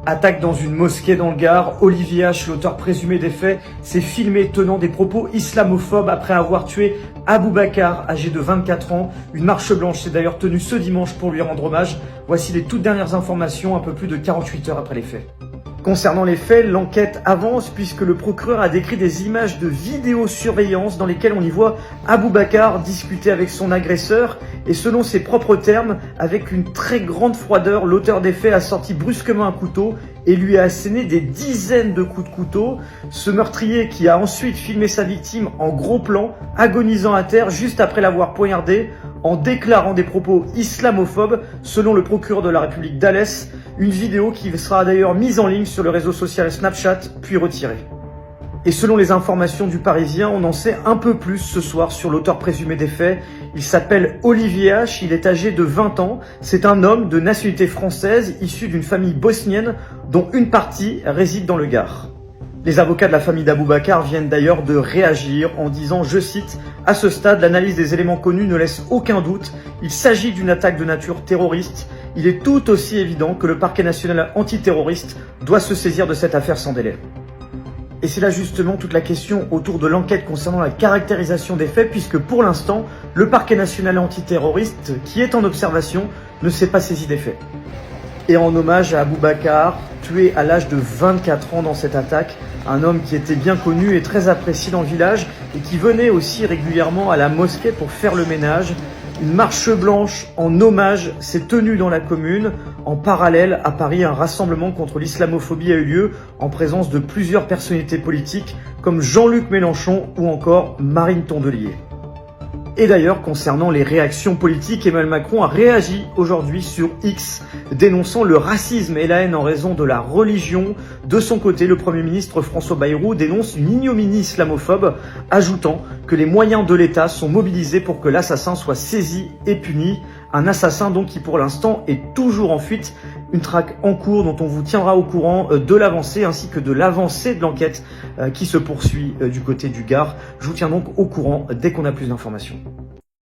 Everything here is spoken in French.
Attaque dans une mosquée dans le Gard, Olivier H, l'auteur présumé des faits, s'est filmé tenant des propos islamophobes après avoir tué Aboubacar, âgé de 24 ans. Une marche blanche s'est d'ailleurs tenue ce dimanche pour lui rendre hommage. Voici les toutes dernières informations, un peu plus de 48 heures après les faits. Concernant les faits, l'enquête avance puisque le procureur a décrit des images de vidéosurveillance dans lesquelles on y voit Aboubacar discuter avec son agresseur et selon ses propres termes, avec une très grande froideur, l'auteur des faits a sorti brusquement un couteau et lui a asséné des dizaines de coups de couteau. Ce meurtrier qui a ensuite filmé sa victime en gros plan, agonisant à terre juste après l'avoir poignardé, en déclarant des propos islamophobes, selon le procureur de la République d'Alès, une vidéo qui sera d'ailleurs mise en ligne sur le réseau social Snapchat, puis retirée. Et selon les informations du Parisien, on en sait un peu plus ce soir sur l'auteur présumé des faits. Il s'appelle Olivier H, il est âgé de 20 ans. C'est un homme de nationalité française, issu d'une famille bosnienne, dont une partie réside dans le Gard. Les avocats de la famille d'Aboubacar viennent d'ailleurs de réagir en disant, je cite, « À ce stade, l'analyse des éléments connus ne laisse aucun doute. Il s'agit d'une attaque de nature terroriste. Il est tout aussi évident que le parquet national antiterroriste doit se saisir de cette affaire sans délai. » Et c'est là justement toute la question autour de l'enquête concernant la caractérisation des faits, puisque pour l'instant, le parquet national antiterroriste, qui est en observation, ne s'est pas saisi des faits. Et en hommage à Aboubacar, tué à l'âge de 24 ans dans cette attaque, un homme qui était bien connu et très apprécié dans le village et qui venait aussi régulièrement à la mosquée pour faire le ménage. Une marche blanche en hommage s'est tenue dans la commune. En parallèle, à Paris, un rassemblement contre l'islamophobie a eu lieu en présence de plusieurs personnalités politiques comme Jean-Luc Mélenchon ou encore Marine Tondelier. Et d'ailleurs, concernant les réactions politiques, Emmanuel Macron a réagi aujourd'hui sur X, dénonçant le racisme et la haine en raison de la religion. De son côté, le Premier ministre François Bayrou dénonce une ignominie islamophobe, ajoutant que les moyens de l'État sont mobilisés pour que l'assassin soit saisi et puni. Un assassin donc qui pour l'instant est toujours en fuite. Une traque en cours dont on vous tiendra au courant de l'avancée ainsi que de l'avancée de l'enquête qui se poursuit du côté du Gard. Je vous tiens donc au courant dès qu'on a plus d'informations.